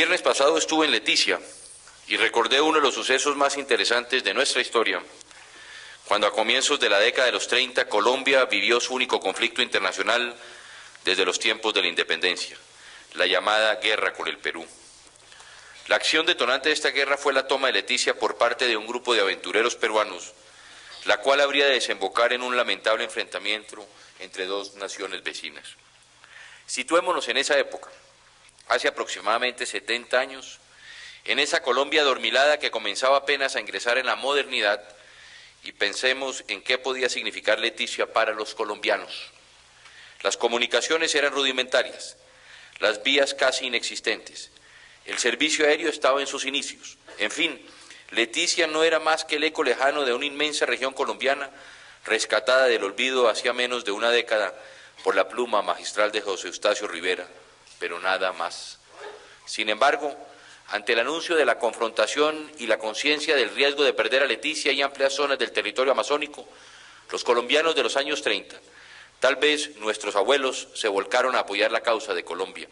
viernes pasado estuve en Leticia y recordé uno de los sucesos más interesantes de nuestra historia, cuando a comienzos de la década de los 30 Colombia vivió su único conflicto internacional desde los tiempos de la independencia, la llamada guerra con el Perú. La acción detonante de esta guerra fue la toma de Leticia por parte de un grupo de aventureros peruanos, la cual habría de desembocar en un lamentable enfrentamiento entre dos naciones vecinas. Situémonos en esa época, hace aproximadamente 70 años, en esa Colombia adormilada que comenzaba apenas a ingresar en la modernidad, y pensemos en qué podía significar Leticia para los colombianos. Las comunicaciones eran rudimentarias, las vías casi inexistentes, el servicio aéreo estaba en sus inicios. En fin, Leticia no era más que el eco lejano de una inmensa región colombiana rescatada del olvido hacía menos de una década por la pluma magistral de José Eustacio Rivera, pero nada más. Sin embargo, ante el anuncio de la confrontación y la conciencia del riesgo de perder a Leticia y amplias zonas del territorio amazónico, los colombianos de los años 30, tal vez nuestros abuelos, se volcaron a apoyar la causa de Colombia.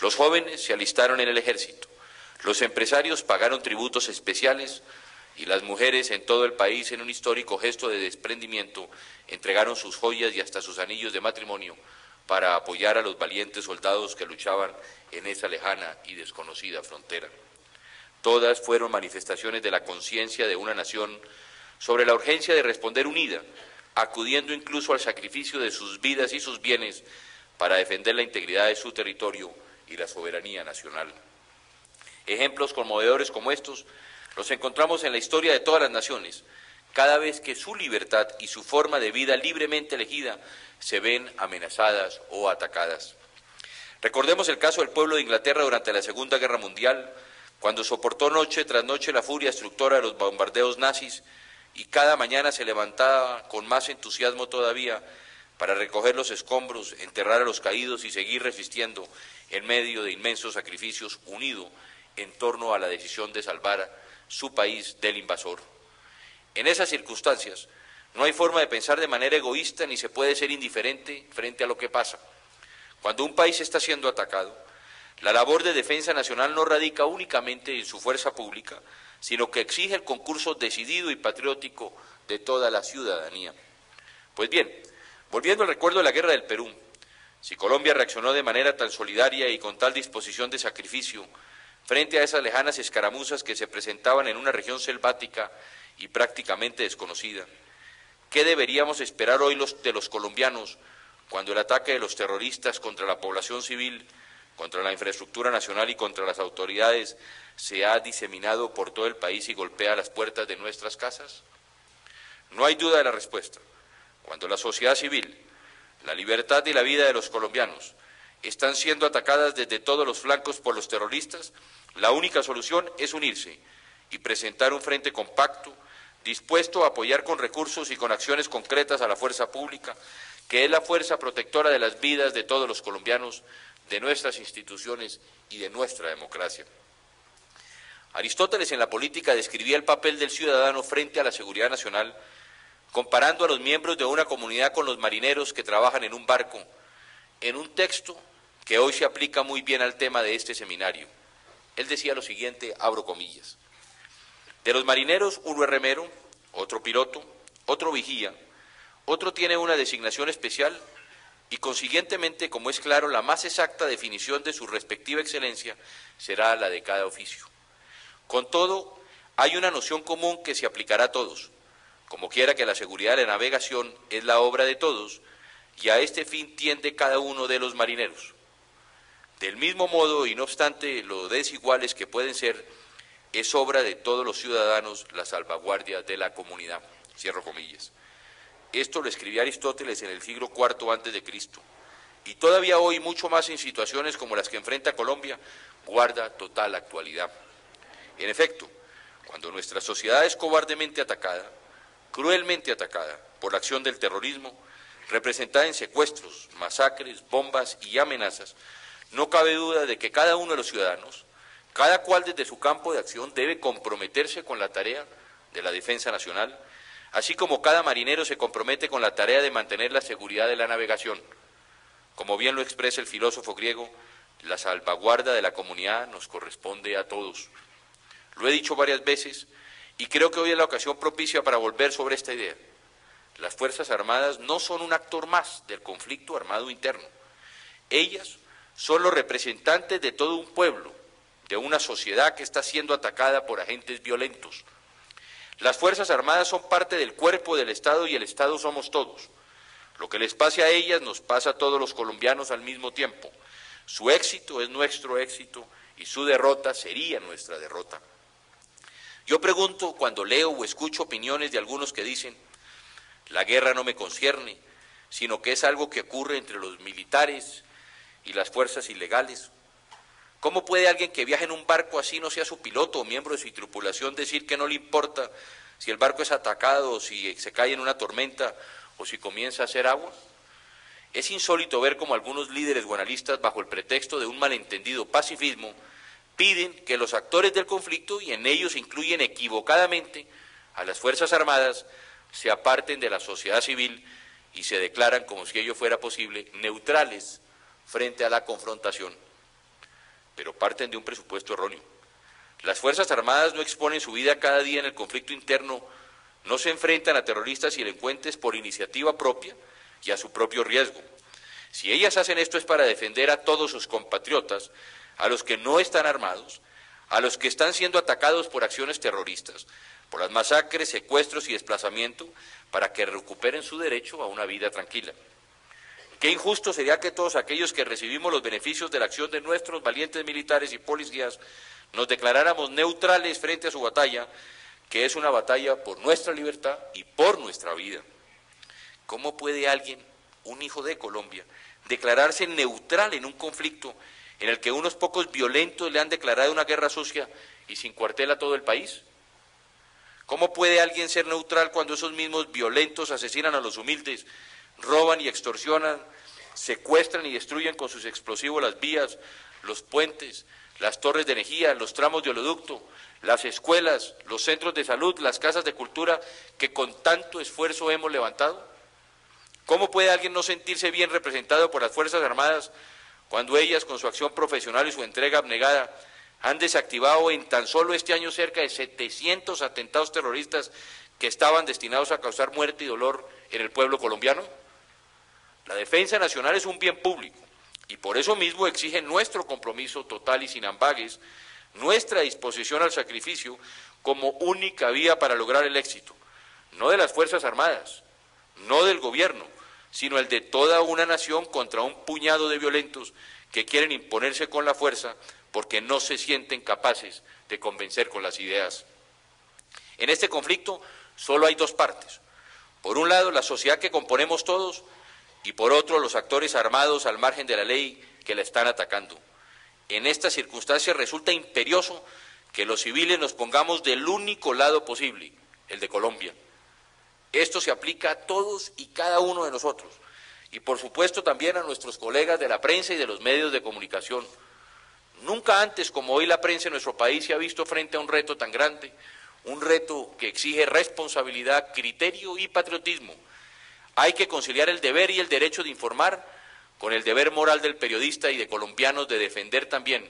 Los jóvenes se alistaron en el ejército, los empresarios pagaron tributos especiales y las mujeres en todo el país, en un histórico gesto de desprendimiento, entregaron sus joyas y hasta sus anillos de matrimonio para apoyar a los valientes soldados que luchaban en esa lejana y desconocida frontera. Todas fueron manifestaciones de la conciencia de una nación sobre la urgencia de responder unida, acudiendo incluso al sacrificio de sus vidas y sus bienes para defender la integridad de su territorio y la soberanía nacional. Ejemplos conmovedores como estos los encontramos en la historia de todas las naciones, cada vez que su libertad y su forma de vida libremente elegida se ven amenazadas o atacadas. Recordemos el caso del pueblo de Inglaterra durante la Segunda Guerra Mundial, cuando soportó noche tras noche la furia destructora de los bombardeos nazis y cada mañana se levantaba con más entusiasmo todavía para recoger los escombros, enterrar a los caídos y seguir resistiendo en medio de inmensos sacrificios, unido en torno a la decisión de salvar su país del invasor. En esas circunstancias, no hay forma de pensar de manera egoísta ni se puede ser indiferente frente a lo que pasa. Cuando un país está siendo atacado, la labor de defensa nacional no radica únicamente en su fuerza pública, sino que exige el concurso decidido y patriótico de toda la ciudadanía. Pues bien, volviendo al recuerdo de la guerra del Perú, si Colombia reaccionó de manera tan solidaria y con tal disposición de sacrificio frente a esas lejanas escaramuzas que se presentaban en una región selvática y prácticamente desconocida, ¿qué deberíamos esperar hoy de los colombianos cuando el ataque de los terroristas contra la población civil, contra la infraestructura nacional y contra las autoridades se ha diseminado por todo el país y golpea las puertas de nuestras casas? No hay duda de la respuesta. Cuando la sociedad civil, la libertad y la vida de los colombianos están siendo atacadas desde todos los flancos por los terroristas, la única solución es unirse y presentar un frente compacto, dispuesto a apoyar con recursos y con acciones concretas a la fuerza pública, que es la fuerza protectora de las vidas de todos los colombianos, de nuestras instituciones y de nuestra democracia. Aristóteles en la política describía el papel del ciudadano frente a la seguridad nacional, comparando a los miembros de una comunidad con los marineros que trabajan en un barco, en un texto que hoy se aplica muy bien al tema de este seminario. Él decía lo siguiente, abro comillas: de los marineros, uno es remero, otro piloto, otro vigía, otro tiene una designación especial y consiguientemente, como es claro, la más exacta definición de su respectiva excelencia será la de cada oficio. Con todo, hay una noción común que se aplicará a todos, como quiera que la seguridad de la navegación es la obra de todos, y a este fin tiende cada uno de los marineros. Del mismo modo, y no obstante lo desiguales que pueden ser, es obra de todos los ciudadanos la salvaguardia de la comunidad. Cierro comillas. Esto lo escribió Aristóteles en el siglo IV a.C., y todavía hoy, mucho más en situaciones como las que enfrenta Colombia, guarda total actualidad. En efecto, cuando nuestra sociedad es cobardemente atacada, cruelmente atacada por la acción del terrorismo, representada en secuestros, masacres, bombas y amenazas, no cabe duda de que cada uno de los ciudadanos, cada cual desde su campo de acción, debe comprometerse con la tarea de la defensa nacional, así como cada marinero se compromete con la tarea de mantener la seguridad de la navegación. Como bien lo expresa el filósofo griego, La salvaguarda de la comunidad nos corresponde a todos. Lo he dicho varias veces y creo que hoy es la ocasión propicia para volver sobre esta idea. Las Fuerzas Armadas no son un actor más del conflicto armado interno. Ellas son los representantes de todo un pueblo, de una sociedad que está siendo atacada por agentes violentos. Las Fuerzas Armadas son parte del cuerpo del Estado y el Estado somos todos. Lo que les pase a ellas nos pasa a todos los colombianos al mismo tiempo. Su éxito es nuestro éxito y su derrota sería nuestra derrota. Yo pregunto cuando leo o escucho opiniones de algunos que dicen: la guerra no me concierne, sino que es algo que ocurre entre los militares y las fuerzas ilegales. ¿Cómo puede alguien que viaja en un barco así no sea su piloto o miembro de su tripulación decir que no le importa si el barco es atacado o si se cae en una tormenta o si comienza a hacer agua? Es insólito ver cómo algunos líderes o analistas, bajo el pretexto de un malentendido pacifismo, piden que los actores del conflicto, y en ellos se incluyen equivocadamente a las Fuerzas Armadas, se aparten de la sociedad civil y se declaran, como si ello fuera posible, neutrales frente a la confrontación. Pero parten de un presupuesto erróneo. Las Fuerzas Armadas no exponen su vida cada día en el conflicto interno, no se enfrentan a terroristas y delincuentes por iniciativa propia y a su propio riesgo. Si ellas hacen esto es para defender a todos sus compatriotas, a los que no están armados, a los que están siendo atacados por acciones terroristas, por las masacres, secuestros y desplazamiento, para que recuperen su derecho a una vida tranquila. Qué injusto sería que todos aquellos que recibimos los beneficios de la acción de nuestros valientes militares y policías nos declaráramos neutrales frente a su batalla, que es una batalla por nuestra libertad y por nuestra vida. ¿Cómo puede alguien, un hijo de Colombia, declararse neutral en un conflicto en el que unos pocos violentos le han declarado una guerra sucia y sin cuartel a todo el país? ¿Cómo puede alguien ser neutral cuando esos mismos violentos asesinan a los humildes, roban y extorsionan, secuestran y destruyen con sus explosivos las vías, los puentes, las torres de energía, los tramos de oleoducto, las escuelas, los centros de salud, las casas de cultura que con tanto esfuerzo hemos levantado? ¿Cómo puede alguien no sentirse bien representado por las Fuerzas Armadas cuando ellas, con su acción profesional y su entrega abnegada, han desactivado en tan solo este año cerca de 700 atentados terroristas que estaban destinados a causar muerte y dolor en el pueblo colombiano? La defensa nacional es un bien público y por eso mismo exige nuestro compromiso total y sin ambages, nuestra disposición al sacrificio como única vía para lograr el éxito, no de las Fuerzas Armadas, no del gobierno, sino el de toda una nación contra un puñado de violentos que quieren imponerse con la fuerza porque no se sienten capaces de convencer con las ideas. En este conflicto solo hay dos partes. Por un lado, la sociedad que componemos todos, y por otro, los actores armados al margen de la ley que la están atacando. En estas circunstancias resulta imperioso que los civiles nos pongamos del único lado posible, el de Colombia. Esto se aplica a todos y cada uno de nosotros, y por supuesto también a nuestros colegas de la prensa y de los medios de comunicación. Nunca antes como hoy la prensa en nuestro país se ha visto frente a un reto tan grande, un reto que exige responsabilidad, criterio y patriotismo. Hay que conciliar el deber y el derecho de informar con el deber moral del periodista y de colombianos de defender también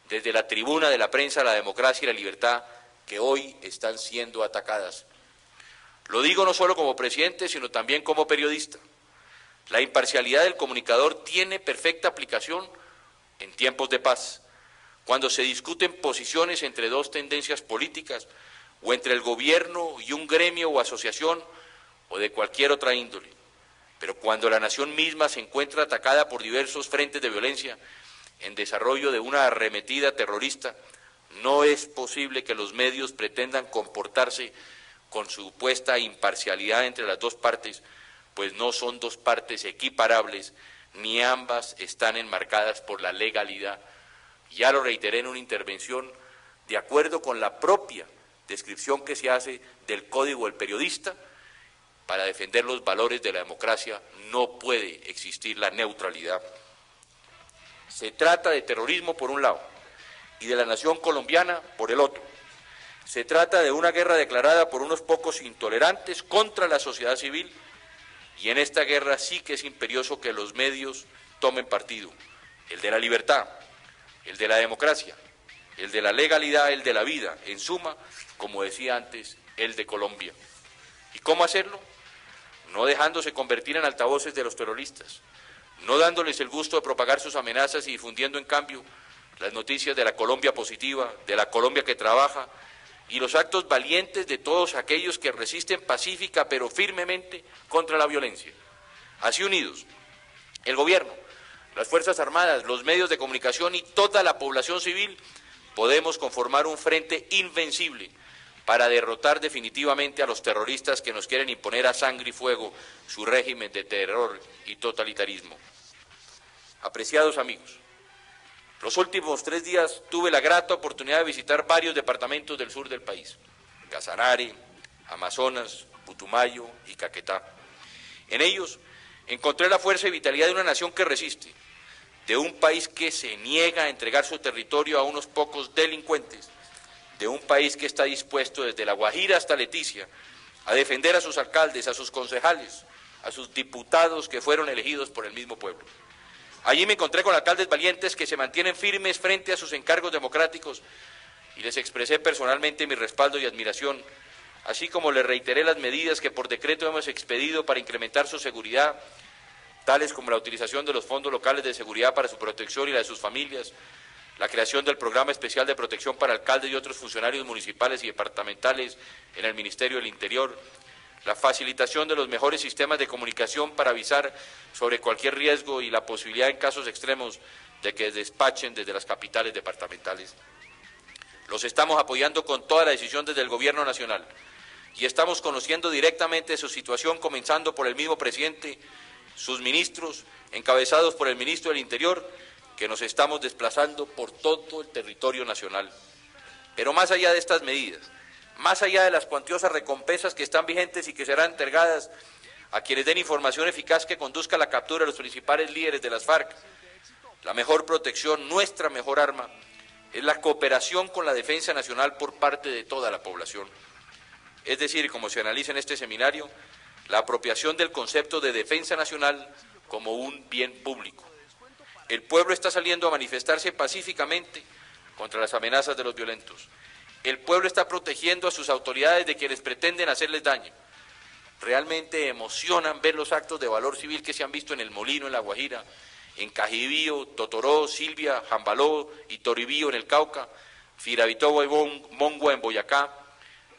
desde la tribuna de la prensa la democracia y la libertad que hoy están siendo atacadas. Lo digo no solo como presidente, sino también como periodista. La imparcialidad del comunicador tiene perfecta aplicación en tiempos de paz, cuando se discuten posiciones entre dos tendencias políticas o entre el gobierno y un gremio o asociación o de cualquier otra índole. Pero cuando la nación misma se encuentra atacada por diversos frentes de violencia en desarrollo de una arremetida terrorista, no es posible que los medios pretendan comportarse con supuesta imparcialidad entre las dos partes, pues no son dos partes equiparables, ni ambas están enmarcadas por la legalidad. Ya lo reiteré en una intervención, de acuerdo con la propia descripción que se hace del Código del Periodista, para defender los valores de la democracia no puede existir la neutralidad. Se trata de terrorismo por un lado y de la nación colombiana por el otro. Se trata de una guerra declarada por unos pocos intolerantes contra la sociedad civil, y en esta guerra sí que es imperioso que los medios tomen partido, el de la libertad, el de la democracia, el de la legalidad, el de la vida, en suma, como decía antes, el de Colombia. ¿Y cómo hacerlo? No dejándose convertir en altavoces de los terroristas, no dándoles el gusto de propagar sus amenazas y difundiendo en cambio las noticias de la Colombia positiva, de la Colombia que trabaja y los actos valientes de todos aquellos que resisten pacífica pero firmemente contra la violencia. Así unidos, el gobierno, las Fuerzas Armadas, los medios de comunicación y toda la población civil podemos conformar un frente invencible para derrotar definitivamente a los terroristas que nos quieren imponer a sangre y fuego su régimen de terror y totalitarismo. Apreciados amigos, los últimos 3 días tuve la grata oportunidad de visitar varios departamentos del sur del país, Casanare, Amazonas, Putumayo y Caquetá. En ellos encontré la fuerza y vitalidad de una nación que resiste, de un país que se niega a entregar su territorio a unos pocos delincuentes, de un país que está dispuesto desde La Guajira hasta Leticia a defender a sus alcaldes, a sus concejales, a sus diputados que fueron elegidos por el mismo pueblo. Allí me encontré con alcaldes valientes que se mantienen firmes frente a sus encargos democráticos y les expresé personalmente mi respaldo y admiración, así como les reiteré las medidas que por decreto hemos expedido para incrementar su seguridad, tales como la utilización de los fondos locales de seguridad para su protección y la de sus familias, la creación del programa especial de protección para alcaldes y otros funcionarios municipales y departamentales en el Ministerio del Interior, la facilitación de los mejores sistemas de comunicación para avisar sobre cualquier riesgo y la posibilidad en casos extremos de que despachen desde las capitales departamentales. Los estamos apoyando con toda la decisión desde el Gobierno Nacional y estamos conociendo directamente su situación, comenzando por el mismo presidente, sus ministros, encabezados por el ministro del Interior, que nos estamos desplazando por todo el territorio nacional. Pero más allá de estas medidas, más allá de las cuantiosas recompensas que están vigentes y que serán entregadas a quienes den información eficaz que conduzca a la captura de los principales líderes de las FARC, la mejor protección, nuestra mejor arma, es la cooperación con la defensa nacional por parte de toda la población. Es decir, como se analiza en este seminario, la apropiación del concepto de defensa nacional como un bien público. El pueblo está saliendo a manifestarse pacíficamente contra las amenazas de los violentos. El pueblo está protegiendo a sus autoridades de quienes pretenden hacerles daño. Realmente emocionan ver los actos de valor civil que se han visto en El Molino, en La Guajira, en Cajibío, Totoró, Silvia, Jambaló y Toribío en el Cauca, Firavitobo y Mongua en Boyacá,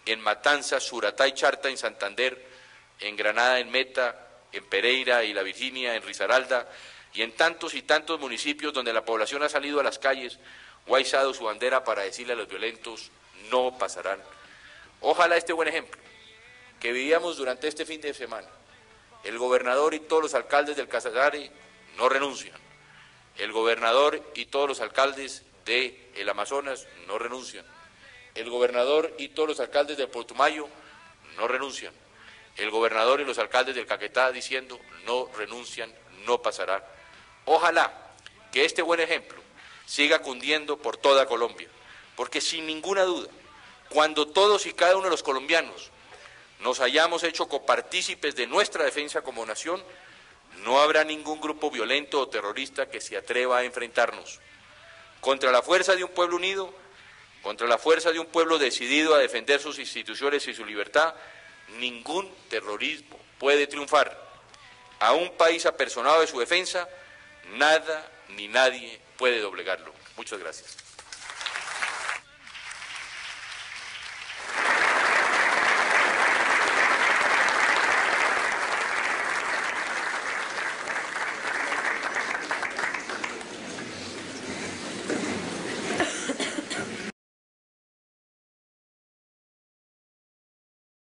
en Matanzas, Suratá y Charta en Santander, en Granada, en Meta, en Pereira y La Virginia, en Risaralda, y en tantos y tantos municipios donde la población ha salido a las calles o ha izado su bandera para decirle a los violentos, no pasarán. Ojalá este buen ejemplo que vivíamos durante este fin de semana, el gobernador y todos los alcaldes del Casanare no renuncian, el gobernador y todos los alcaldes del Amazonas no renuncian, el gobernador y todos los alcaldes del Putumayo no renuncian, el gobernador y los alcaldes del Caquetá diciendo no renuncian, no pasará. Ojalá que este buen ejemplo siga cundiendo por toda Colombia, porque sin ninguna duda, cuando todos y cada uno de los colombianos nos hayamos hecho copartícipes de nuestra defensa como nación, no habrá ningún grupo violento o terrorista que se atreva a enfrentarnos. Contra la fuerza de un pueblo unido, contra la fuerza de un pueblo decidido a defender sus instituciones y su libertad, ningún terrorismo puede triunfar. A un país apersonado de su defensa, nada ni nadie puede doblegarlo. Muchas gracias.